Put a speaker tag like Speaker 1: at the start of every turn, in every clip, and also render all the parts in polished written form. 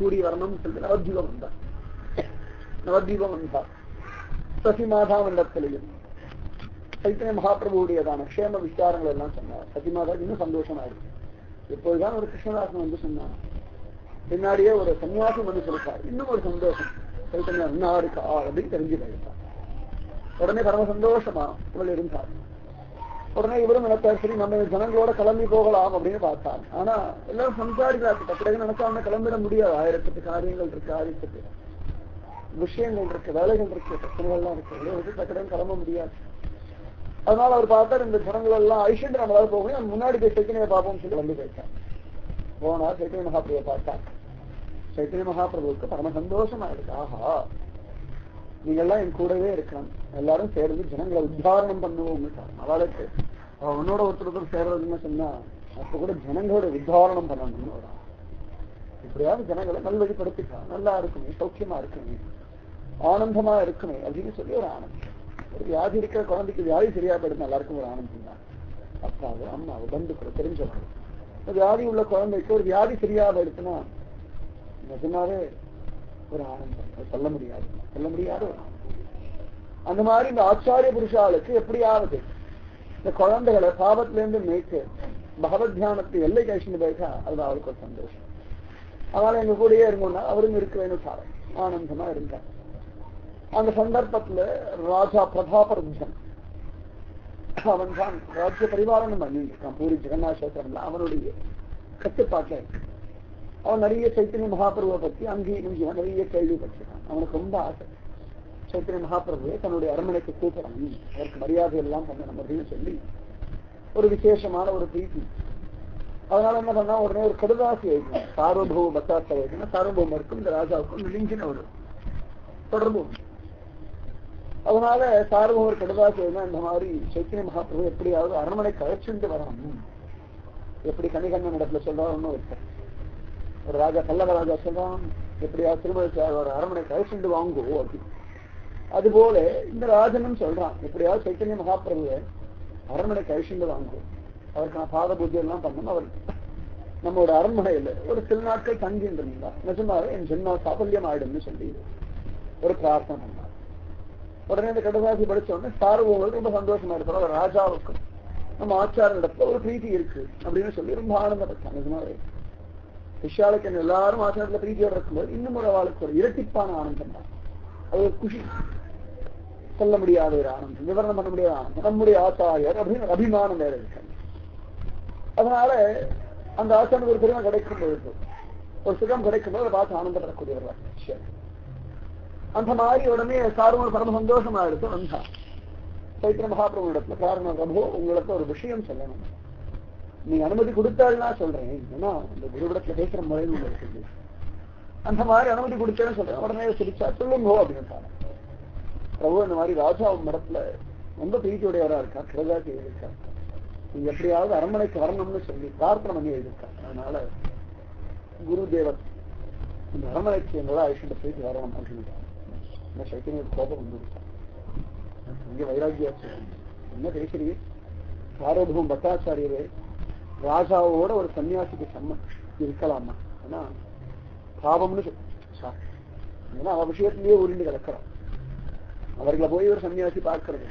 Speaker 1: கூடி வரணும்னு சொல்லிட்டு நவத்வீபம் வந்தார். நவத்வீபம் வந்தார். சசிமாதா மண்டலத்திலையும் சைத்தன்ய மகாபிரபுடையதான க்ஷேம விசாரங்கள் எல்லாம் சொன்னார். சசிமாதா இன்னும் சந்தோஷமாயிருக்கு. எப்போதுதான் ஒரு கிருஷ்ணதாசன் வந்து சொன்னான், பின்னாடியே ஒரு சன்னியாசம் வந்து சொல்லிட்டார். இன்னும் ஒரு சந்தோஷம், சைத்தன்யா இன்னும் இருக்கா அப்படின்னு தெரிஞ்சு போயிருக்கார். உடனே பரம சந்தோஷமா இவள் இருந்தார். உடனே இவரும் நினைத்தார், சரி நம்ம ஜனங்களோட கிளம்பி போகலாம் அப்படின்னு பார்த்தார். ஆனா எல்லாரும் சம்சாரிக்கிறாங்க. பிறகு நினைச்சா கிளம்பிட முடியாது. 1000 காரியங்கள் இருக்கு, 1000 விஷயங்கள் இருக்கு, வேலைகள் இருக்கு, பிரச்சனைகள்லாம் இருக்கு. டக்குடன் கிளம்ப முடியாது. அதனால அவர் பார்த்தார், இந்த ஜனங்கள் எல்லாம் ஐஷண்ட் நம்மளால போக முடியும், முன்னாடி போய் சைத்தன்ய பார்ப்போம்னு சொல்லி கிளம்பி போயிட்டார். போனார், சைத்தன்ய மகாபிரபுவை பார்த்தார். சைத்தன்ய மகாபிரபுவுக்கு பரம சந்தோஷமா இருக்கு. ஆஹா, நீங்க எல்லாம் என் கூடவே இருக்கணும், எல்லாரும் சேர்ந்து ஜனங்களை உத்தாரணம் பண்ணுவோம். அவளுக்கு உன்னோட ஒருத்தர் சேர்றதுன்னு சொன்னா அப்ப கூட ஜனங்களோட உத்தாரணம் பண்ணணும்னு வரும். இப்படியாவது ஜனங்களை நல்வழிப்படுத்திக்கலாம், நல்லா இருக்குமே, சௌக்கியமா இருக்குமே, ஆனந்தமா இருக்குமே அப்படின்னு சொல்லி ஒரு ஆனந்தம். ஒரு வியாதி இருக்கிற குழந்தைக்கு வியாதி சரியா போயிடுது, எல்லாருக்கும் ஒரு ஆனந்தம் தான். அப்பாவு அம்மாவு பந்துக்கள் தெரிஞ்சவங்க, வியாதி உள்ள குழந்தைக்கு ஒரு வியாதி சரியா போயிடுச்சுன்னா நிஜமாவே ஒரு ஆனந்தம், சொல்ல முடியாது, சொல்ல முடியாத ஒரு ஆனந்தம். அந்த மாதிரி இந்த ஆச்சாரிய புருஷாளுக்கு எப்படியாவது இந்த குழந்தைகளை பாவத்தில இருந்து மேய்க்கு பகவத் தியானத்தை எல்லை கழிச்சுட்டு போயிட்டா அது அவருக்கு ஒரு சந்தோஷம். அதனால எங்க கூடயே இருந்தோம்னா அவரும் இருக்கிறேன்னு சார் ஆனந்தமா இருந்தார். அந்த சந்தர்ப்பத்துல ராஜா பிரதாபருத்தன் அவன் தான் ராஜ்ய பரிபாலனம் பண்ணிட்டு இருக்கான். பூரி ஜெகநாதேஸ்வரன்ல அவனுடைய கட்டுப்பாட்டுல இருக்கு. அவன் நிறைய சைத்தன்ய மகாபிரபுவை பத்தி அங்கேயும் நிறைய கேள்விப்பட்டிருக்கான். அவனுக்கு ரொம்ப ஆசை, சைத்தன்ய மகாபிரபுவை தன்னுடைய அரண்மனைக்கு கூப்பிடணும், அவருக்கு மரியாதை எல்லாம் பண்ணணும் அப்படின்னு சொல்லி ஒரு விசேஷமான ஒரு பிரீத்தி. அதனால என்ன பண்ணா, உடனே ஒரு கடுதாசி எழுதினான், சார்வபௌம பத்தாத்த எழுதினா சார்வபௌமருக்கும் இந்த ராஜாவுக்கும் நெருங்கின ஒரு தொடர்பு. அதனால சார்வபௌமர் கடுதாசி எழுதினா, இந்த மாதிரி சைத்தன்ய மகாபிரபு எப்படியாவது அரண்மனைக்கு அழைச்சுட்டு வரணும். எப்படி கணிகண்ணன் இடத்துல சொல்றாருன்னு ஒரு ராஜா, பல்லவ ராஜா சொல்றான், எப்படியாவது திருமண ஒரு அரண்மனைக்கு அழைச்சுட்டு வாங்கோ அப்படின்னு. அதுபோல இந்த ராஜனும் சொல்றான், எப்படியாவது சைத்தன்ய மகாபிரபுவை அரண்மனைக்கு அழைச்சுட்டு வாங்கும், அவருக்கு நான் பாத பூஜை எல்லாம் பண்ணணும், அவர் நம்மளோட அரண்மனையில ஒரு சில நாட்கள் தங்கிட்டு இருந்தா நிஜமாவே என் ஜென்மா சாபல்யம் ஆயிடும்னு சொல்லி ஒரு பிரார்த்தனை பண்ணார். உடனே இந்த கடுதாசி படிச்ச உடனே சார்வங்களுக்கு ரொம்ப சந்தோஷமா இருக்கிறோம். ஒரு ராஜாவுக்கும் நம்ம ஆச்சார இடத்துல ஒரு பிரீத்தி இருக்கு அப்படின்னு சொல்லி ரொம்ப ஆனந்தப்பட்டான். நிஜமாவே விஷாலுக்கு என்ன எல்லாரும் ஆச்சாரத்துல பிரீத்தியோட இருக்கும்போது இன்னும் ஒரு அவளுக்கு ஒரு இரட்டிப்பான ஆனந்தம் தான். அது ஒரு குஷி, சொல்ல முடியாத ஒரு ஆனந்தம், விவரணம் பண்ண முடியாத ஆனந்தம். நம்முடைய ஆச்சாரியர் அப்படின்னு அபிமானம் வேற இருக்கு. அதனால அந்த ஆச்சாரனுக்கு ஒரு பெருமை கிடைக்கும் பொழுது, ஒரு சுகம் கிடைக்கும் போது அதை பார்த்து ஆனந்தப்படக்கூடியவர். அந்த மாதிரி உடனே சாருமன் பரம சந்தோஷமா எடுத்து வந்தா சைத்திர மகாபிரபு இடத்துல, காரணம் பிரபு உங்களுக்கு ஒரு விஷயம் சொல்லணும், நீங்க அனுமதி கொடுத்தாள்னா சொல்றேன், ஏன்னா இந்த குருவிடத்துல பேசுற முறைன்னு உங்களுக்கு சொல்லி அந்த மாதிரி அனுமதி கொடுத்தேன்னு சொல்றேன். உடனே சிரிச்சா, சொல்லுங்கோ அப்படின்னு. பிரபு இந்த மாதிரி ராஜா மடத்துல ரொம்ப பிரீத்தியுடையவரா இருக்கா, கிரதாசி எழுதியிருக்கார், நீங்க எப்படியாவது அரண்மனைக்கு வரணும்னு சொல்லி பிரார்த்தனை பண்ணி எழுதியிருக்கார். அதனால குருதேவர் இந்த அரண்மனைக்கு எங்களா ஐஷண்ட பிரீத்தி வரணும் அப்படின்னு சைத்தன்ய கோபம் வந்துருக்கார். இங்க வைராக்கியாச்சு, என்ன பேசுறீங்க, சாரபூம் பட்டாச்சாரியரே ராஜாவோட ஒரு சன்னியாசிக்கு இருக்கலாமா, ஏன்னா பாவம்னு ஏன்னா அவ விஷயத்திலேயே உருண்டு கிடக்கிறான். அவர்களை போய் ஒரு சன்னியாசி பார்க்கறது,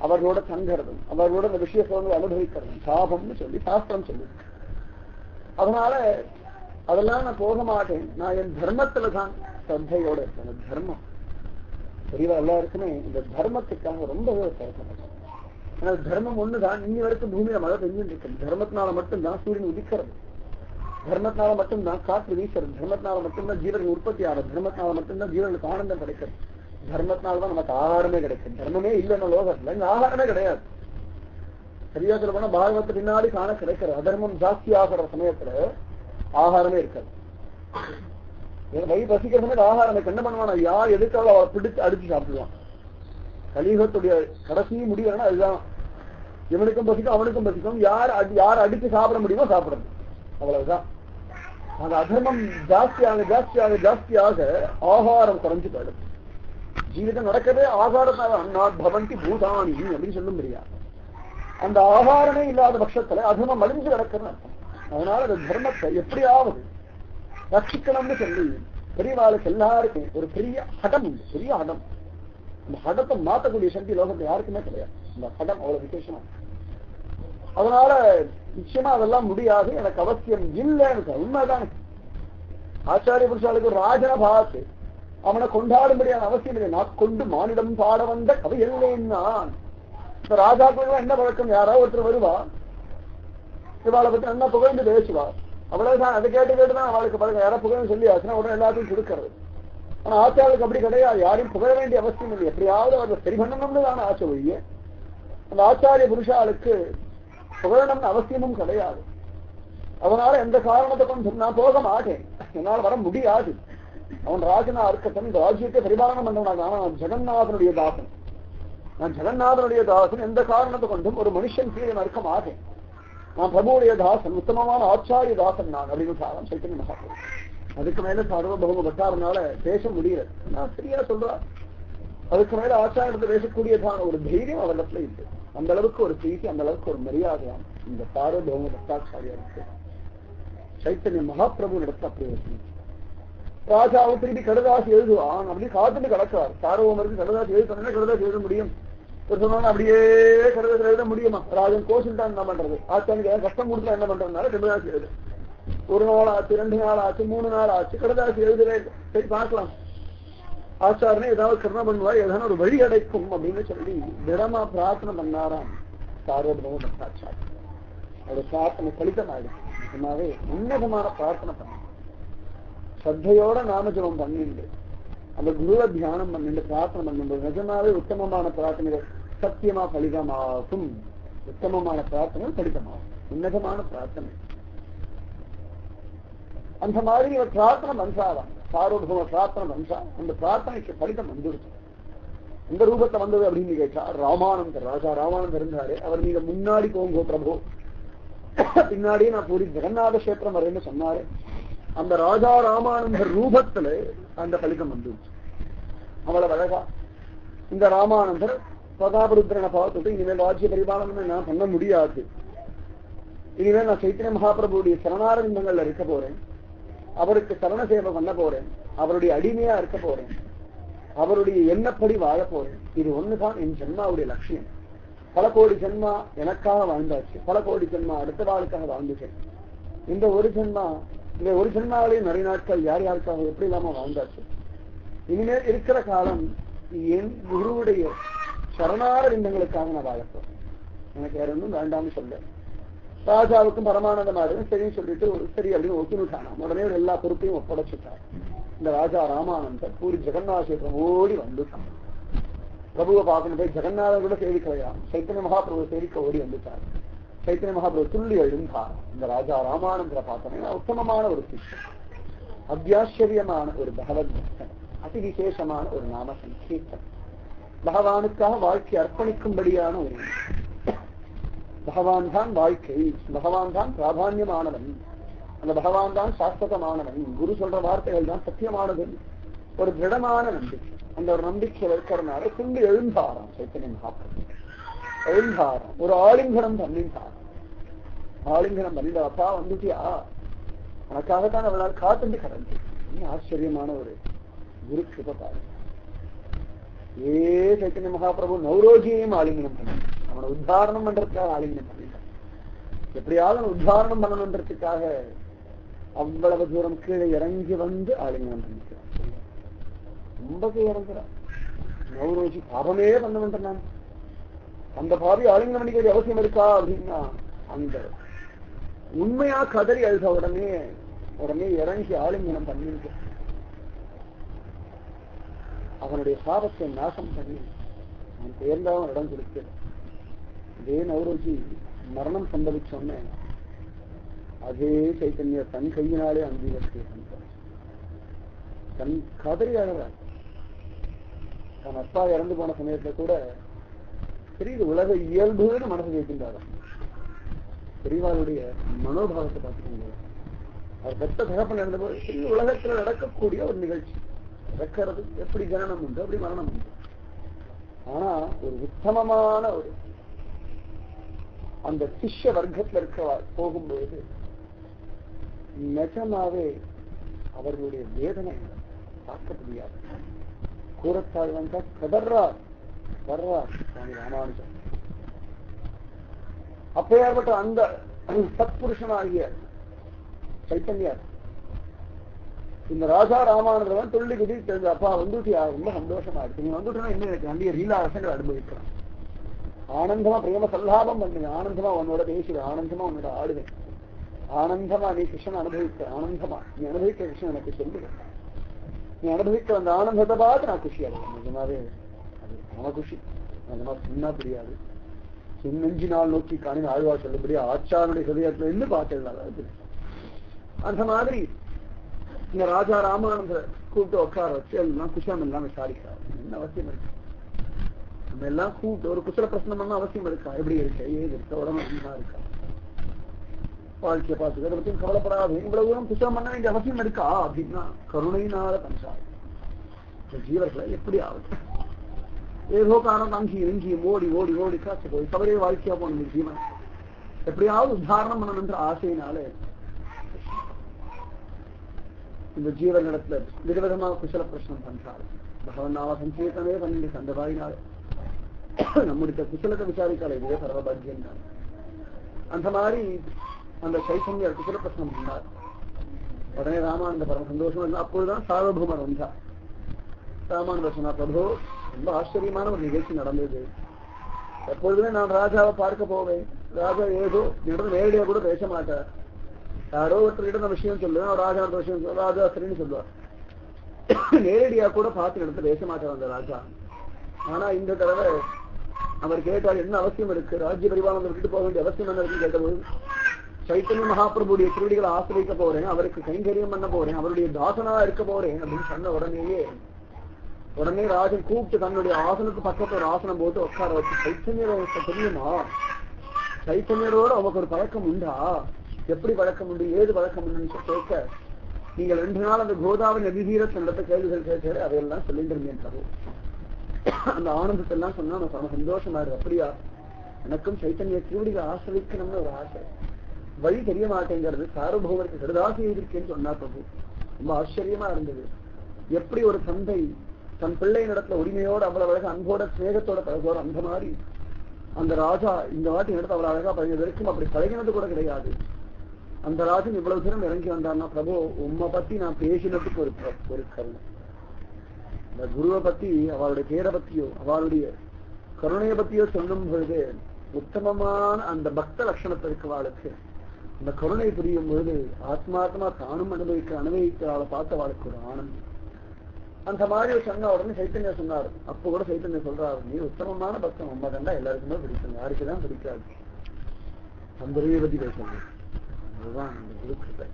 Speaker 1: அவர்களோட தங்கறதும், அவர்களோட அந்த விஷயத்தை வந்து அனுபவிக்கிறதும் பாவம்னு சொல்லி சாஸ்திரம் சொல்லி. அதனால அதெல்லாம் நான் போக மாட்டேன், நான் என் தர்மத்துல தான் ஸ்ரத்தையோட இருக்கேன். தர்மம் தெரியவா எல்லாருக்குமே இந்த தர்மத்துக்காக ரொம்பவே பேசணும். ஏன்னா தர்மம் ஒண்ணுதான் இன்னி வரைக்கும் பூமியில மழை பெஞ்சுட்டு இருக்கு. தர்மத்தினால மட்டும்தான் சூரியன் உதிக்கிறது, தர்மத்தினால மட்டும்தான் காற்று வீசுறது, தர்மத்தினால மட்டும்தான் ஜீவர்கள் உற்பத்தி ஆகிறது, தர்மத்தினால மட்டும்தான் ஜீவர்களுக்கு ஆனந்தம் கிடைக்கிறது, தர்மத்தினால்தான் நமக்கு ஆகாரமே கிடைக்கும். தர்மமே இல்லைன்னா லோகத்துல இங்க ஆகாரமே கிடையாது. சரியா சொல்ல போனா பாகவத்து பின்னாடி காண கிடைக்கிறது. அதர்மம் ஜாஸ்தி ஆகிற சமயத்துல ஆகாரமே இருக்காது. வயிறு பசிக்கிற சமயத்து ஆகாரம் என்ன பண்ணுவான், யார் எதுக்காக அவளை பிடிச்சு அடிச்சு சாப்பிடுவான். கலியுகத்துடைய கடைசி முடிவுனா அதுதான், இவனுக்கும் பசிக்கும் அவனுக்கும் பசிக்கும், யார் அடிச்சு சாப்பிட முடியுமோ சாப்பிடுறது, அவ்வளவுதான். அந்த அதர்மம் ஜாஸ்தியாக ஜாஸ்தியாக ஜாஸ்தியாக ஆகாரம் குறைஞ்சு போயிடும். ஜீவிதம் நடக்கவே ஆகாரத்தால் அண்ணாத் பவந்தி பூதானி அப்படின்னு சொல்ல முடியாது. அந்த ஆகாரமே இல்லாத பட்சத்துல அதர்மம் அழிஞ்சு நடக்கிறது அர்த்தம். அதனால அந்த தர்மத்தை எப்படியாவது ரட்சிக்கணும்னு சொல்லி பெரியவாளுக்கு எல்லாருக்கும் ஒரு பெரிய ஹடம் உண்டு, பெரிய ஹடம். அந்த ஹடத்தை மாற்றக்கூடிய சக்தி லோகத்துல யாருக்குமே கிடையாது. இந்த ஹடம் அவ்வளவு விசேஷமா. அதனால நிச்சயமா அதெல்லாம் முடியாது, எனக்கு அவசியம் இல்லைன்னு உண்மைதான். ஆச்சாரிய புருஷாளுக்கு ஒரு ராஜனை பார்த்து அவனை கொண்டாடும்படியான அவசியம் இல்லை. நான் கொண்டு மானிடம் பாட வந்த கவி இல்லைன்னா இப்ப ராஜாக்கள் என்ன பழக்கம், யாராவது ஒருத்தர் வருவா, இவாளை பத்தி என்ன புகழ்ந்து பேசுவா, அவ்வளவுதான். அதை கேட்டுதான் அவளுக்கு பழக்கம். யாராவது புகழ்ந்து சொல்லி ஆச்சுன்னா உடனே எல்லாத்தையும் கொடுக்கறது. ஆனா ஆச்சாருக்கு அப்படி கிடையாது, யாரையும் புகழ வேண்டிய அவசியம் இல்லை. எப்படியாவது அவர்கள் சரி பண்ணணும்னு தானே ஆச்சை ஒழிய அந்த ஆச்சாரிய புருஷாளுக்கு புகழணும்னு அவசியமும் கிடையாது. அதனால எந்த காரணத்தை கொண்டு நான் போக மாட்டேன், என்னால் வர முடியாது. அவன் ராஜனா இருக்கட்டும், இந்த ராஜ்யத்தை பரிபாலனம் பண்றான். ஆனா நான் ஜெகநாதனுடைய தாசன், நான் ஜெகநாதனுடைய தாசன். எந்த காரணத்தை கொண்டும் ஒரு மனுஷன் கீழே இருக்க மாட்டேன். நான் பிரபுடைய தாசன், உத்தமமான ஆச்சாரிய தாசன் நான் அப்படின்னு சாரம் சைத்தன்ய மகாபிரபு. அதுக்கு மேல சர்வபௌம பட்டாரனால பேச முடியல. நான் சரியா சொல்றேன். அதுக்கு மேல ஆச்சாரியத்தை பேசக்கூடியதான ஒரு தைரியம் அவரிடத்துல இருக்கு. அந்த அளவுக்கு ஒரு பிரீத்தி, அந்த அளவுக்கு ஒரு மரியாதையான இந்த சார்வபௌம பட்டாச்சாரியாருக்கு சைத்தன்ய மகாபிரபு நடத்த அப்படி ஒரு பிரீத்தி. ராஜாவும் திருப்பி கடுதாசி எழுதுவான் அப்படி காத்துட்டு கிடக்கார். சார்வபௌமருக்கு கடுதாசி எழுதுனா கடுதாசி எழுத முடியும். ஒரு சொன்னா அப்படியே கடுதாசி எழுத முடியுமா? ராஜன் கோஷம் என்ன பண்றது? ஆச்சாரிக்கு ஏதாவது கஷ்டம் கொடுத்தா என்ன பண்றதுனால கடுதாசி எழுது. ஒரு நாள் ஆச்சு, 2 நாள் ஆச்சு, 3 நாள் ஆச்சு, கடுதாசி எழுதவே. சரி பார்க்கலாம், ஆச்சாரனே ஏதாவது கருணை பண்ணுவார், ஏதாவது ஒரு வழி அடைக்கும் அப்படின்னு சொல்லி திடமா பிரார்த்தனை பண்ணாராம் சார்வபௌம பட்டாச்சாரி. அவருடைய பிரார்த்தனை பலிதமாயிடுச்சு. நிஜமாவே உன்னதமான பிரார்த்தனை பண்ண ஸ்ரத்தையோட நாமஜபம் பண்ணிண்டு அந்த குருவை தியானம் பண்ணிட்டு பிரார்த்தனை பண்ணும்போது நிஜமாவே உத்தமமான பிரார்த்தனைகள் சத்தியமா பலிதமாகும். உத்தமமான பிரார்த்தனை பலிதமாகும், உன்னதமான பிரார்த்தனை. அந்த மாதிரி ஒரு பிரார்த்தனை பண்றாதான் சார்வபௌம பிரார்த்தனை பண்றா. அந்த பிரார்த்தனைக்கு பலிதம் வந்துடுச்சு. இந்த ரூபத்தை வந்தது அப்படின்னு கேட்டா ராமானந்தர், ராஜா ராமானந்தர் இருந்தாரு. அவர் நீங்க முன்னாடி போங்கோ பிரபு, பின்னாடியே நான் பூரி ஜெகநாத கஷேத்திரம் வரேன்னு சொன்னாரு. அந்த ராஜா ராமானந்தர் ரூபத்துல அந்த பலிதம் வந்துடுச்சு. அவ்வளவு அழகா இந்த ராமானந்தர் பிரதாபருத்ரனை பார்த்துட்டு இனிமேல் ராஜ்ய பரிபாலனம் நான் பண்ண முடியாது, இனிமேல் நான் சைத்தன்ய மகாபிரபுடைய சரணாரவிந்தங்கள்ல இருக்க போறேன், அவருக்கு சரண சேவை பண்ண போறேன், அவருடைய அடிமையா இருக்க போறேன், அவருடைய எண்ணப்படி வாழ போறேன். இது ஒண்ணுதான் என் ஜென்மாவுடைய லட்சியம். பல கோடி ஜென்மா எனக்காக வாழ்ந்தாச்சு, பல கோடி ஜென்மா அடுத்த வாழ்க்காக வாழ்ந்துட்டேன். இந்த ஒரு ஜென்மாவிலேயே நிறைய நாட்கள் யார் யாருக்காக எப்படி இல்லாம வாழ்ந்தாச்சு. இனிமேல் இருக்கிற காலம் என் குருவுடைய சரணாரவிந்தங்களுக்காக நான் வாழப்போறேன். எனக்கு வேற ஒன்றும் வேண்டாம்னு சொல்ல. ராஜாவுக்கும் பரமானந்தமாக சரின்னு சொல்லிட்டு சரி அப்படின்னு ஒத்துணுட்டானா. உடனே எல்லா பொறுப்பையும் ஒப்படைச்சுட்டார். இந்த ராஜா ராமானந்தர் பூரி ஜெகநாத கஷேத்திரம் ஓடி வந்துட்டான். பிரபுவை பார்க்கணும் போய் ஜெகநாதன் கூட சேவிக்கலையா, சைத்தன்ய மகாபிரபு சேவிக்க ஓடி வந்துட்டார். சைத்தன்ய மகாபிரபு துள்ளி எழுந்தார். இந்த ராஜா ராமானந்தரை பார்த்தோம்னா உத்தமமான ஒரு சிஷ்யன், அத்தியாச்சரியமான ஒரு பகவத் பக்தன், அதி விசேஷமான ஒரு நாம சங்கீர்த்தன், பகவானுக்காக வாழ்க்கை அர்ப்பணிக்கும்படியான ஒரு பகவான் தான் வாழ்க்கை, பகவான் தான் பிராதான்யமானவன், அந்த பகவான் தான் சாஸ்வதமானவன், குரு சொல்ற வார்த்தைகள் தான் சத்தியமானது, ஒரு திடமான நம்பிக்கை. அந்த ஒரு நம்பிக்கை இருக்கிறதுனால துண்டு எழுந்தாராம் சைத்தன்ய மகாபிரபு. எழுந்தாராம், ஒரு ஆலிங்கனம் பண்ணிட்டார். ஆலிங்கனம் பண்ணிட்டு அப்பா வந்துட்டியா, உனக்காகத்தான் அவளால் காத்துண்டு கடந்து. ஆச்சரியமான ஒரு குரு கிருபை. ஏ சைத்தன்ய மகாபிரபு நவரோஜியையும் ஆலிங்கனம் பண்ண, அவனை உத்தாரணம் பண்றதுக்காக ஆலிங்கனம் பண்ணிட்டான். எப்படியாவது உத்தாரணம் பண்ணணுன்றதுக்காக அவ்வளவு தூரம் கீழே இறங்கி வந்து ஆலிங்கனம் பண்ணிக்கிறான். ரொம்ப இறங்குறான். நவரோஜி பாபமே பண்ண வேண்டாம், அந்த பாவி ஆலிங்கனம் பண்ணிக்க வேண்டிய அவசியம் இருக்கா அப்படின்னா அந்த உண்மையா கதறி அழுத உடனே இறங்கி ஆலிங்கனம் பண்ணிருக்கு. அவனுடைய சாபத்தை நாசம் பண்ணி அவன் தேர்ந்தவன் இடம் கொடுத்து இதே நவரோஜி மரணம் சம்பவிச்சோன்னு அதே சைத்தன்ய தன் கையினாலே அங்கீகரித்து தன் கதறி அழறார். தன் அப்பா இறந்து போன சமயத்துல கூட பெரிய உலக இயல்புன்னு மனசு வைக்கின்றார். பெரியவாளுடைய மனோபாவத்தை பார்த்துக்கோங்க. அவர் பெற்ற தகப்பன் இருந்தபோது பெரிய உலகத்துல நடக்கக்கூடிய ஒரு நிகழ்ச்சி. இறக்கிறது எப்படி ஜனனம் உண்டு அப்படி மரணம் உண்டு. ஆனா ஒரு உத்தமமான ஒரு அந்த சிஷ்ய வர்க்கத்துல இருக்க போகும்போது நிஜமாவே அவர்களுடைய வேதனை பார்க்க முடியாது. கூரத்தாள் வந்தா கதர்றார் வர்றார் சுவாமி ராமானுஜன். அப்பேற்பட்ட அந்த சத்புருஷனாகிய சைத்தன்யார் இந்த ராஜா ராமானுஜன் துள்ளி குதி தெரிஞ்ச அப்பா வந்துட்டியா, ரொம்ப சந்தோஷமா இருக்கு, நீங்க வந்துட்டா இன்னும் எனக்கு நிறைய லீலாரசங்கள் அனுபவிக்கிறேன், ஆனந்தமா பிரேம சல்லாபம் பண்ணுங்க, ஆனந்தமா உன்னோட பேசுவேன், ஆனந்தமா உன்னோட ஆடுவேன், ஆனந்தமா நீ கிருஷ்ணன் அனுபவிக்க, ஆனந்தமா நீ அனுபவிக்க கிருஷ்ணன் எனக்கு சொல்லுவேன், நீ அனுபவிக்க அந்த ஆனந்தத்தை பார்த்து நான் குஷியா இருக்கேன். நிஜமாவே அது மன குஷி. நிஜமா சொன்னா புரியாது. சின்னஞ்சு நாள் நோக்கி காணின ஆழ்வார் சொல்லும்படி ஆச்சாரனுடைய ஹிருதயத்துல இருந்து பார்த்தது. அந்த மாதிரி இந்த ராஜா ராமானந்தர் கூப்பிட்டு உட்கார வச்சு எல்லாம் குஷம் எல்லாம் விசாரிக்கிறார். என்ன அவசியம் இருக்கு? நம்ம எல்லாம் கூப்பிட்டு ஒரு குசல பிரச்சனை பண்ண அவசியம் இருக்கா? எப்படி இருக்க, ஏது இருக்க, உடம்பு அதிகமா இருக்கா, வாழ்க்கையை பார்த்துக்க, அதை பத்தியும் கவலைப்படாது, இவ்வளவு தூரம் குசலம் பண்ண வேண்டிய அவசியம் இருக்கா அப்படின்னா கருணையினால பஞ்சாது ஜீவர்களை எப்படி ஆகுது? ஏதோ காரணம் அங்கேயும் இங்கேயும் ஓடி ஓடி ஓடி காசு போய் தவறே வாழ்க்கையா போன ஜீவன் எப்படியாவது உத்தாரணம் பண்ணணும் என்ற ஆசையினால இந்த ஜீவனிடத்துல விதவிதமாக குசல பிரச்சனை பண்றாரு. பகவன் நாம சங்கீர்த்தனே பண்ணி அந்த வாயினால நம்முடைய குசலத்தை விசாரிக்கால இதுவே சர்வபாகியம் தான். அந்த மாதிரி அந்த சைத்தன்யர் குசல பிரச்சனை பண்ணார். உடனே ராமானந்த பரம சந்தோஷம் இருந்தா. அப்பொழுதுதான் சார்வபூமர் வந்தார். ராமானந்த சொன்னா, பிரபு ரொம்ப ஆச்சரியமான ஒரு நிகழ்ச்சி நடந்தது. எப்பொழுதுமே நான் ராஜாவை பார்க்க போவேன், ராஜா ஏதோ என்னிடம் நேரடியா கூட பேச மாட்டார், யாரோ ஒருத்தர்கிட்ட அந்த விஷயம் சொல்லுவேன், ராஜா அந்த விஷயம் சொல்லுவார், ராஜா சரின்னு சொல்லுவார், நேரடியா கூட பார்த்து இடத்துல பேச மாட்டார் அந்த ராஜா. ஆனா இந்த தடவை அவர் கேட்டார், என்ன அவசியம் இருக்கு, ராஜ்ய பரிபாலனம் விட்டுட்டு போக வேண்டிய அவசியம் என்ன இருக்குன்னு கேட்டபோது, சைத்தன்ய மகாபிரபுடைய திருவடிகளை ஆசிரிக்க போறேன், அவருக்கு கைங்கரியம் பண்ண போறேன், அவருடைய தாசனா இருக்க போறேன் அப்படின்னு சொன்ன உடனே ராஜன் கூப்பிட்டு தன்னுடைய ஆசனத்துக்கு பக்கத்துல ஒரு ஆசனம் போட்டு உட்கார வச்சு, சைத்தன்யரோட தெரியுமா, சைத்தன்யரோட அவருக்கு ஒரு பழக்கம் உண்டா, எப்படி பழக்கம் உண்டு, ஏது பழக்கம் உண்டுன்னு கேட்க, நீங்க 2 நாள் அந்த கோதாவரி நதிதீரத்தை நடத்த கேள்விகள் கேட்க அதையெல்லாம் சொல்லிட்டு இருந்தேன் பிரபு. அந்த ஆனந்தத்தை எல்லாம் சொன்னா நான் சந்தோஷமா இருக்கு. அப்படியா, எனக்கும் சைத்தன்ய திருவடிகளை ஆசிரிக்கணும்னு ஒரு ஆசை, வழி தெரிய மாட்டேங்கிறது, சார்வபௌமருக்கு கருதாசி இருக்கேன்னு சொன்னா பிரபு. ரொம்ப ஆச்சரியமா இருந்தது. எப்படி ஒரு தந்தை தன் பிள்ளையின் இடத்துல உரிமையோட அவ்வளவு அழகா அன்போட ஸ்நேகத்தோட பழகுவார், அந்த மாதிரி அந்த ராஜா இந்த வாட்டி இடத்த அவ்வளவு அழகா பழகினது வரைக்கும் அப்படி பழகினது கூட கிடையாது. அந்த ராஜன் இவ்வளவு தூரம் இறங்கி வந்தார்னா, பிரபு உம்மை பத்தி நான் பேசினதுக்கு ஒரு கருணை, இந்த குருவை பத்தி அவருடைய பேரை பத்தியோ அவருடைய கருணையை பத்தியோ சொல்லும் பொழுது உத்தமமான அந்த பக்த லட்சணத்தை இருக்கவாளுக்கு இந்த கருணை புரியும் பொழுது ஆத்மாத்மா தானும் அனுபவிக்க அவளை பார்த்த வாழ்க்கை ஒரு ஆனந்தம். அந்த மாதிரி சொன்ன உடனே சைத்தன்யா சொன்னார். அப்ப கூட சைத்தன்யா சொல்றாரு, நீ உத்தமமான பக்தன், உண்மை கண்டா எல்லாருக்குமே பிடிக்கும், யாருக்குதான் பிடிக்காது. அந்த பத்தி பேசுறது அதுதான் குருக்கிருப்பை.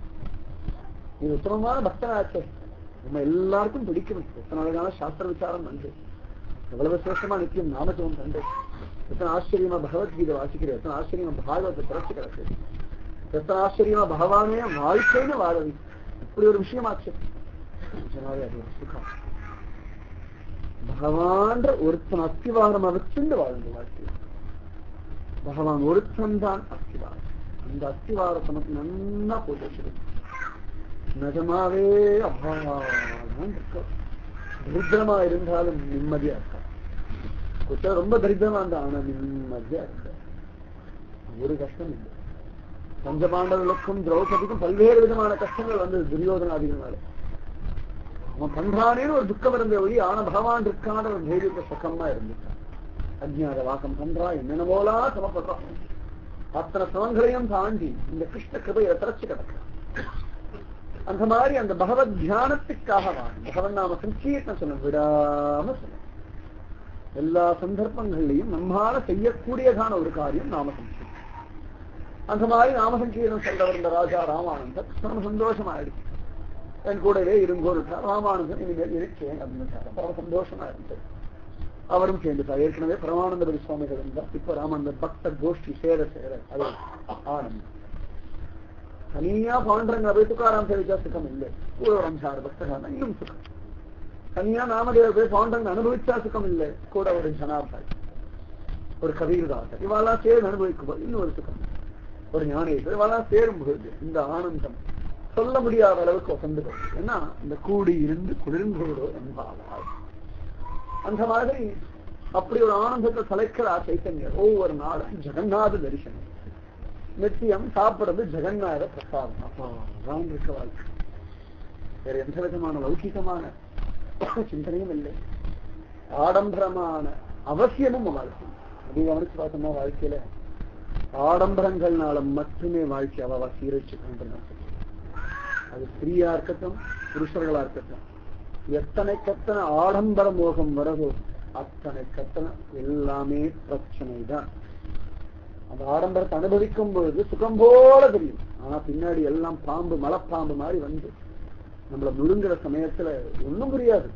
Speaker 1: நீ உத்தமமான பக்தனாச்சே, நம்ம எல்லாருக்கும் பிடிக்கும். எத்தனை அழகான சாஸ்திர விசாரம் நன்று, எவ்வளவு சிரேஷ்டமா நித்தியம் நாமத்துவம் கண்டு, எத்தனை ஆச்சரியமா பகவத்கீதை வாசிக்கிறேன், எத்தனை ஆச்சரியமா பாகவத்தை திறச்சு கிடக்கு, எத்தனை ஆச்சரியமா பகவானே வாழ்க்கைன்னு வாழவி, இப்படி ஒரு விஷயமாச்சு. அது ஒரு சுகம். பகவான்ற ஒருத்தன் அஸ்திவாரமா வச்சுண்டு வாழ்ந்து வாழ்க்கை. பகவான் ஒருத்தன் தான் அஸ்திவாரம். அந்த அஸ்திவாரத்தை மட்டும் நல்லா போட்டு வச்சிருக்கு. நிஜமாவே அபாரம் இருக்க, தரித்திரமா இருந்தாலும் நிம்மதியா இருக்கா. கொஞ்சம் ரொம்ப தரித்திரமா இருந்தா ஆனா நிம்மதியா இருக்க, ஒரு கஷ்டம் இல்லை. பஞ்சபாண்டவர்களுக்கும் திரௌபதிக்கும் பல்வேறு விதமான கஷ்டங்கள் வந்தது துரியோதனாதிகளால. அவன் பண்றானேன்னு ஒரு துக்கம் இருந்த ஒளி, ஆனா பகவான் இருக்கான ஒரு தைரியத்தை சுகமா இருந்துட்டான். அஜ்ஞாத வாக்கம் பண்றா, என்னென்னமோலா சமப்படுறான், அத்தனை சமங்களையும் தாண்டி இந்த கிருஷ்ண கிருபையை திறச்சு கிடக்கிறான். அந்த மாதிரி அந்த பகவத் தியானத்துக்காக பகவன் நாம சங்கீர்த்தம் சொல்ல விடாம சொல்ல, எல்லா சந்தர்ப்பங்கள்லையும் நம்மால செய்யக்கூடியதான ஒரு காரியம் நாம சங்கீர்த்தம். அந்த மாதிரி நாம சங்கீர்த்தம் சொல்றவர் இந்த ராஜா ராமானந்தர் நம்ம சந்தோஷமாயிடுச்சு. என் கூடவே இருங்கோரு ராமானுஜன் இனிமேல் இருக்கேன் அப்படின்னு பரம சந்தோஷமா இருந்தது. அவரும் சேர்ந்துட்டார். ஏற்கனவே பரமானந்தபுரி சுவாமிகள் இருந்தார், இப்ப ராமானந்த பக்த கோஷ்டி சேர அது ஆனந்தம். தனியா பாண்டரங்க போய் துக்காராம் சேவிச்சா சுகம் இல்லை, கூட ஒரு 5-6 பக்தர்கள் இன்னும் சுகம். தனியா நாமதேவ போய் பாண்டரங்க அனுபவிச்சா சுகம் இல்லை, கூட ஒரு ஜனாபாய், ஒரு கபீர்தாசர், இவாளெல்லாம் சேர்ந்து அனுபவிக்கும் போது இன்னும் ஒரு சுகம், ஒரு ஞானேஸ்வர், இவாளெல்லாம் சேரும் பொழுது இந்த ஆனந்தம் சொல்ல முடியாத அளவுக்கு வசந்து போகும். ஏன்னா இந்த கூடி இருந்து குளிர்ந்தோடோ என்பார்கள். அந்த மாதிரி அப்படி ஒரு ஆனந்தத்தை தலைக்கிறார் சைத்தன்யர். ஒவ்வொரு நாளும் ஜெகநாத தரிசனம், நித்தியம் சாப்பிடுறது ஜெகநாத பிரசாதம். அப்போ இருக்க வாழ்க்கை வேற எந்த விதமான லௌகிகமான சிந்தனையும் இல்லை, ஆடம்பரமான அவசியமும் வாழ்க்கை. அப்படி கவனிச்சு பார்த்தோம்னா வாழ்க்கையில ஆடம்பரங்கள்னால மட்டுமே வாழ்க்கை அவ சீரழிச்சு கொண்டு, அது ஸ்திரீயா இருக்கட்டும் புருஷர்களா இருக்கட்டும், எத்தனை கத்தனை ஆடம்பர மோகம் வரதோ அத்தனை கத்தனை எல்லாமே பிரச்சனை தான். அந்த ஆடம்பரத்தை அனுபவிக்கும் பொழுது சுகம் போல தெரியும், ஆனா பின்னாடி எல்லாம் பாம்பு மலைப்பாம்பு மாதிரி வந்து நம்மள நுழுங்குற சமயத்துல ஒண்ணும் புரியாது,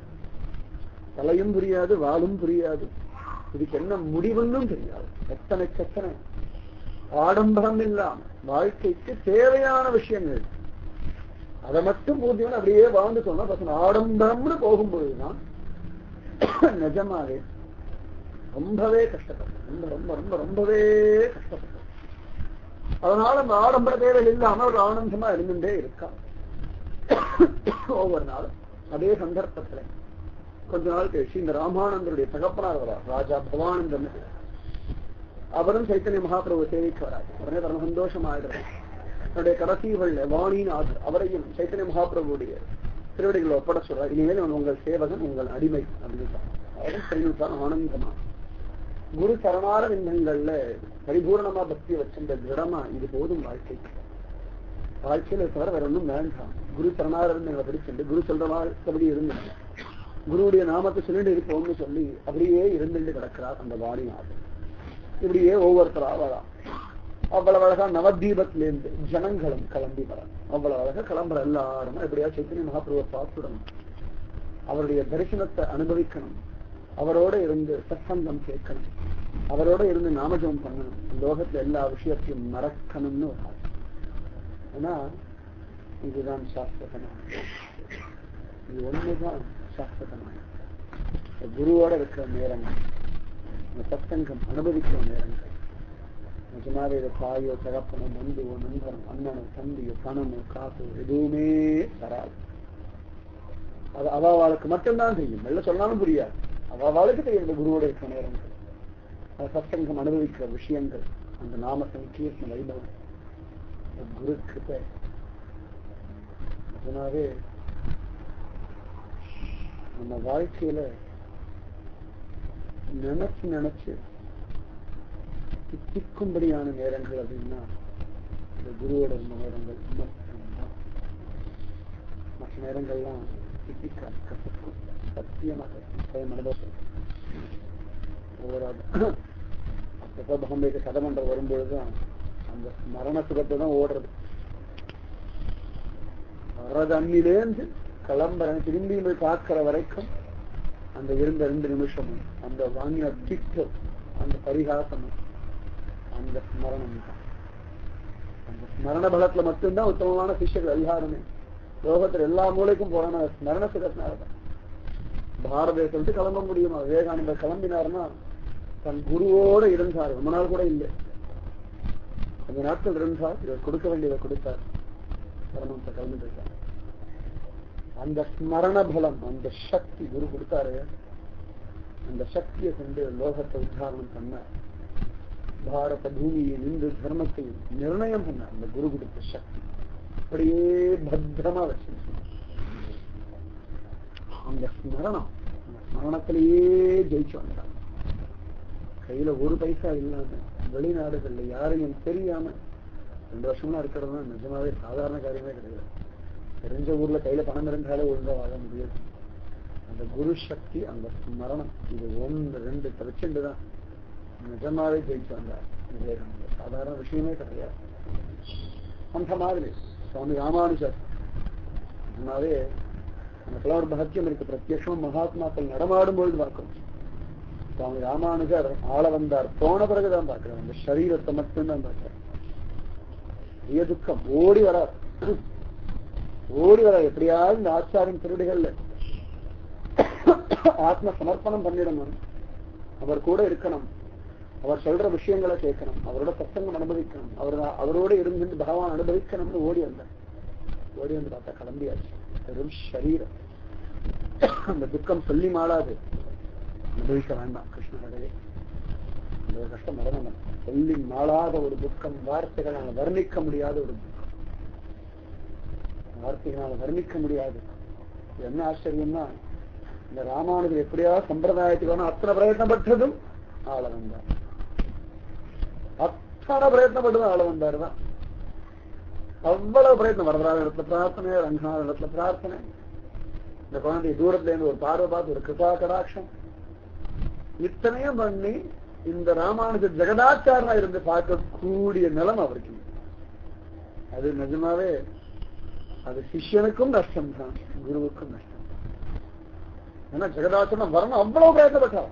Speaker 1: தலையும் புரியாது வாலும் புரியாது, இதுக்கு என்ன முடிவுன்னு தெரியாது. எத்தனை கத்தனை ஆடம்பரம் இல்லாம வாழ்க்கைக்கு தேவையான விஷயங்கள் அதை மட்டும் பூர்த்தியான அப்படியே வாழ்ந்து சொன்னா பசங்க ஆடம்பரம்னு போகும்போதுதான் நிஜமாவே ரொம்பவே கஷ்டப்பட்டேன். ரொம்ப ரொம்ப ரொம்ப ரொம்பவே கஷ்டப்பட்டேன். அதனால அந்த ஆடம்பர தேவைகள் இல்லாம ஒரு ஆனந்தமா இருந்துட்டே இருக்கா ஒவ்வொரு நாளும். அதே சந்தர்ப்பத்துல கொஞ்ச நாள் கழிச்சு இந்த ராமானந்தருடைய தகப்பனார் வரார், ராஜா பவானந்தன். அவரும் சைத்தன்ய மகாபிரபு சேவைக்கு வராது. உடனே பரம சந்தோஷம் ஆயிடுறாரு. தன்னுடைய கடைசிகள்ல வாணிநாதர் அவரையும் சைத்தன்ய மகாபிரபுடைய திருவடிகளை ஒப்பட சொல்றார். இனிமேல் உங்கள் சேவகன் உங்கள் அடிமை அப்படின்னு அவரும் தெரிவித்தார். ஆனந்தமா குரு சரணார விந்தங்கள்ல பரிபூர்ணமா பக்தி வச்சிருந்த திடமா இது போதும் வாழ்க்கைக்கு. வாழ்க்கையில தவிர வேற ஒன்றும் வேண்டாம். குரு சரணார விந்தங்களை படிச்சுட்டு குரு சொல்ற மாதிரி இருந்துச்சு, குருவுடைய நாமத்தை சொல்லிட்டு இருப்போம்னு சொல்லி அப்படியே இருந்துட்டு கிடக்கிறார் அந்த வாணிநாதர். இப்படியே ஒவ்வொருத்தரா வரா. அவ்வளவு அழகா நவதீபத்திலேருந்து ஜனங்களும் கிளம்பி வர, அவ்வளவு அழகா கிளம்புற எல்லாரும் எப்படியா சைத்தன்ய மகாபிரபுவை பார்த்துடணும், அவருடைய தரிசனத்தை அனுபவிக்கணும், அவரோட இருந்து சத்சங்கம் கேட்கணும், அவரோட இருந்து நாமஜபம் பண்ணணும், லோகத்துல எல்லா விஷயத்தையும் மறக்கணும்னு ஒரு ஆசை. ஏன்னா இதுதான் சாஸ்திரமான, இது ஒண்ணுதான் சாஸ்திரமான குருவோட இருக்கிற நேரங்கள், சத்சங்கம் அனுபவிக்கிற நேரங்கள். நிஜமாவே இதை தாயோ தகப்பனோ பந்துவோ நண்பனோ அண்ணனோ தம்பியோ பணமோ காசோ எதுவுமே தராது. அது அவாவாளுக்கு மட்டும்தான் தெரியும், வெளில சொன்னாலும் புரியாது. அவாவாளுக்கு தெரியும் இந்த குருவோட இருக்கிற நேரங்கள், சத்சங்கம் அனுபவிக்கிற விஷயங்கள், அந்த நாம சங்கீர்த்தன வைபவம் குருக்கு. அதனாலே நம்ம வாழ்க்கையில நினைச்சு திக்கும்படியான நேரங்கள் அப்படின்னா இந்த குருவோட இருந்த நேரங்கள் மட்டும்தான். மற்ற நேரங்கள்லாம் திட்டிக்க கசக்கும், சத்தியமாக அனுபவம். ஒவ்வொரு பாம்பேக்கு சதமன்றம் வரும்பொழுதுதான் அந்த மரண சுகத்தை தான் ஓடுறது. வர்றது அன்னிலேருந்து கிளம்புறேன் திரும்பி போய் பார்க்கிற வரைக்கும் அந்த இருந்த 2 நிமிஷமும் அந்த வாங்கின திட்டம், அந்த பரிகாசமும், அந்த ஸ்மரணம் தான். அந்த ஸ்மரண பலத்துல மட்டும்தான் உத்தமமான சிஷ்யர்கள் எல்லாருமே லோகத்துல எல்லா மூலைக்கும் போறான ஸ்மரண சுகத்தினால்தான். பாரத தேசத்தை கிளம்ப முடியுமா? விவேகானந்தர் கிளம்பினாருன்னா தன் குருவோட இருந்தார். ரொம்ப நாள் கூட இல்லை, கொஞ்ச நாட்கள் இருந்தார். இவர் கொடுக்க வேண்டியதை கொடுத்தார். பரமஹம்சர் கிளம்பிட்டு இருக்கார். அந்த ஸ்மரண பலம், அந்த சக்தி குரு கொடுத்தாரு. அந்த சக்தியை கொண்டு லோகத்தை உத்தாரணம் பண்ண, பாரத பூமியை நின்று தர்மத்தையும் நிர்ணயம் பண்ண அந்த குரு கொடுத்த சக்தி அப்படியே பத்திரமா வச்சு அந்த ஸ்மரணம், அந்த ஸ்மரணத்திலேயே ஜெயிச்சு வந்தாங்க. கையில ஒரு பைசா இல்லாம வெளிநாடுகள்ல யாரையும் தெரியாம 2 வருஷமா இருக்கிறது நிஜமாவே சாதாரண காரியமே கிடையாது. தெரிஞ்ச ஊர்ல கையில பணம் இருந்தாலே ஒழுங்கா வாழ முடியாது. அந்த குரு சக்தி, அந்த ஸ்மரணம், இது 1 2 பிரச்சனை தான் நிஜமாவே ஜெயிச்சு வந்தார் விவேகானந்தர். சாதாரண விஷயமே கிடையாது. அந்த மாதிரி சுவாமி ராமானுஜர் நிஜமாவே நமக்கெல்லாம் ஒரு பாக்கியம் இருக்கு. பிரத்யட்சம் மகாத்மாக்கள் நடமாடும் பொழுது பார்க்கணும். சுவாமி ராமானுஜர் ஆள வந்தார், போன பிறகுதான் பார்க்கிறார். அந்த சரீரத்தை மட்டும்தான் பார்க்கிறார். துக்கம் ஓடி வரார், எப்படியாவது இந்த ஆச்சாரின் திருடிகள்ல ஆத்ம சமர்ப்பணம் பண்ணிடணும், அவர் கூட இருக்கணும், அவர் சொல்ற விஷயங்களை கேட்கணும், அவரோட சத்சங்கம் அனுபவிக்கணும், அவரோட இருந்து பகவான் அனுபவிக்கணும்னு ஓடி வந்தார். ஓடி வந்து பார்த்தா கிளம்பியாச்சு. வெறும் சரீரம். அந்த துக்கம் சொல்லி மாளாது, அனுபவிக்க வேண்டாம். கிருஷ்ணனுடைய அந்த கஷ்டம் மரணம். சொல்லி மாளாத ஒரு துக்கம், வார்த்தைகளால் வர்ணிக்க முடியாத ஒரு துக்கம், வார்த்தைகளால் வர்ணிக்க முடியாது. என்ன ஆச்சரியம்னா, இந்த ராமானுஜர் எப்படியாவது சம்பிரதாயத்துக்கு வேணும் அத்தனை பிரயத்னப்பட்டதும் ஆள வந்தார். அத்தனை பிரயத்னப்பட்டதும் ஆள வந்தாருதான். அவ்வளவு பிரயத்னம். வரதராஜ இடத்துல பிரார்த்தனை, ரங்கநாத இடத்துல பிரார்த்தனை, இந்த குழந்தைய தூரத்துல இருந்து ஒரு பார்வை பார்த்து ஒரு கிருபா கடாட்சம், இத்தனையும் பண்ணி இந்த ராமானுஜர் ஜெகதாச்சாரனா இருந்து பார்க்கக்கூடிய நிலம் அவருக்கு. அது நிஜமாவே அது சிஷ்யனுக்கும் நஷ்டம் தான், குருவுக்கும் நஷ்டம். ஏன்னா ஜெகதாச்சாரம் வரணும் அவ்வளவு பிரயத்தப்பட்டார்.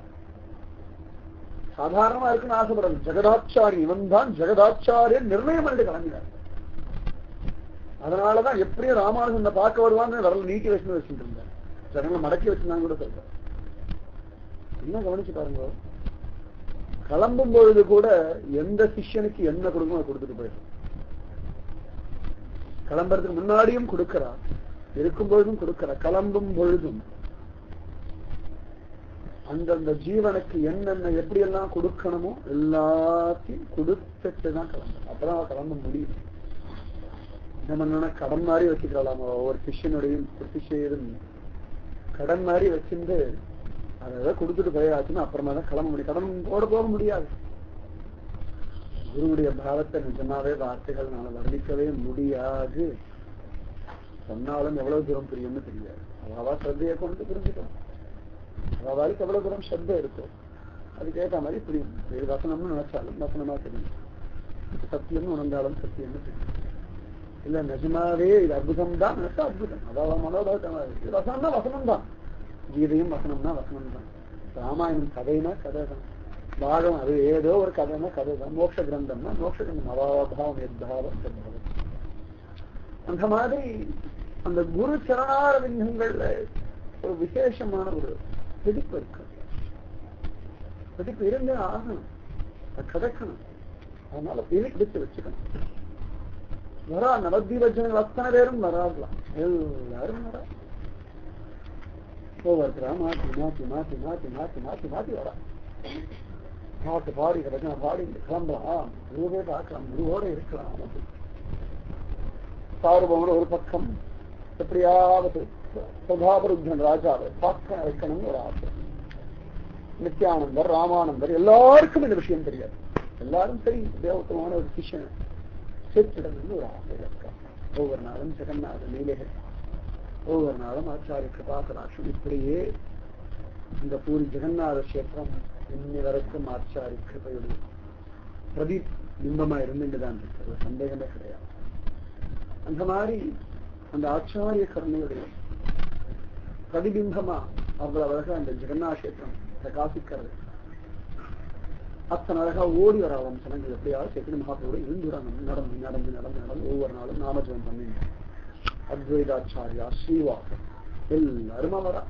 Speaker 1: சாதாரணமா இருக்குன்னு ஆசைப்படுறது. ஜெகதாச்சாரி இவன் தான் ஜெகதாச்சாரியன் நிர்ணயம் பண்ணிட்டு கிளம்பினார். அதனாலதான் எப்படியும் ராமானுஜன் பார்க்க வருவான்னு வரல நீட்டி வச்சுட்டு இருந்தார். ஜனங்களை மடக்கி வச்சிருந்தாங்க கூட சொல்றாரு. என்ன கவனிச்சு பாருங்க, கிளம்பும் பொழுது கூட எந்த சிஷ்யனுக்கு என்ன கொடுக்கணும் அதை கொடுத்துட்டு போயிடும். கிளம்புறதுக்கு முன்னாடியும் கொடுக்கிறார், இருக்கும் பொழுதும் கொடுக்கிறார். கிளம்பும் பொழுதும் அந்தந்த ஜீவனுக்கு என்னென்ன எப்படி எல்லாம் கொடுக்கணுமோ எல்லாத்தையும் கொடுத்துட்டுதான் கிளம்பும். அப்பதான் கிளம்ப முடியும். என்ன பண்ணா கடன் மாதிரி வச்சுக்கலாம். ஒவ்வொரு சிஷ்யனுடையும் சிஷ்யரும் கடன் மாதிரி வச்சிருந்து அதை கொடுத்துட்டு போயாச்சுன்னா அப்புறமா தான் கிளம்ப முடியும். கடன் போக முடியாது. குருவுடைய பாவத்தை நிஜமாவே வார்த்தைகள் வர்ணிக்கவே முடியாது. சொன்னாலும் எவ்வளவு தூரம் புரியும்னு தெரியாது. அவாவா ஸ்ரத்தையை கொண்டு புரிஞ்சுக்கலாம். அவாவாளுக்கு எவ்வளவு தூரம் ஸ்ரத்தை இருக்கும் அதுக்கேற்ற மாதிரி புரியும். இது வசனம்னு நினைச்சாலும் வசனமா தெரியும், சத்தியம்னு உணர்ந்தாலும் சத்தியம்னு தெரியும். இல்ல நிஜமாவே இது அற்புதம் தான் நினைச்சா அற்புதம். அதாவது மனோபாவம் வசனம் தான் வசனம் தான். கீதையும் வசனம்னா வசனம் தான். ராமாயணம் கதைனா கதை தான். பாகம் அது ஏதோ ஒரு கதைனா கதை தான். மோட்ச கிரந்தம்னா மோட்ச கிரந்தம். அவாபாவம் எத்தாவம் சத்பாவம். அந்த மாதிரி அந்த குரு சரணாரவிந்தங்கள்ல ஒரு விசேஷமான ஒரு பிடிப்பு இருக்கு. பிடிப்பு இருந்தே ஆகணும், கதைக்கணும். அதனால பிடித்து வச்சுக்கணும். வரா நவதீபஜனங்கள் அத்தனை பேரும் வராதுலாம், எல்லாரும் வரா. ஒவ்வொருத்தரா மாற்றி மாற்றி மாற்றி மாற்றி மாற்றி மாற்றி மாற்றி வரா. பாட்டு பாடி ரஜனை பாடி கிளம்பலாம், குருவே பார்க்கலாம், குருவோட இருக்கலாம். சார்பவன் ஒரு பக்கம் எப்படியாவது பிரபாபருத்தன் ராஜாவை பார்க்க வைக்கணும்னு ஒரு ஆசை. நித்யானந்தர், ராமானந்தர் எல்லாருக்கும் இந்த விஷயம் தெரியாது. எல்லாரும் சரி தேவத்தமான ஒரு சிஷ்யன் சேர்த்திடணும்னு ஒரு ஆசை இருக்கா. ஒவ்வொரு நாளும் ஜெகநாத லீலைகள், ஒவ்வொரு நாளும் ஆச்சாரிய கிருபாகராட்சம். இப்படியே இந்த பூரி ஜெகநாத கஷேத்திரம் இன்னி வரைக்கும் ஆச்சாரிய கிருபையுடைய பிரதீப் பிம்பமா இருந்துட்டுதான் இருக்கு, சந்தேகமே கிடையாது. அந்த மாதிரி அந்த ஆச்சாரிய கருணையுடைய பிரதிபிம்பமா அவ்வளவு அழகா அந்த ஜெகநாத கஷேத்திரம் பிரகாசிக்கிறது. அத்தனை அழகா ஓடி வர வம்சனங்கள் எப்படியாவது சைத்தன்ய மகாபிரபுவோட இருந்துறாங்க. நடந்து நடந்து நடந்து நடந்து ஒவ்வொரு நாளும் நாமஜபம் பண்ணிட்டு அத்வைதாச்சாரியா ஸ்ரீவாசர் எல்லாரும் வரா.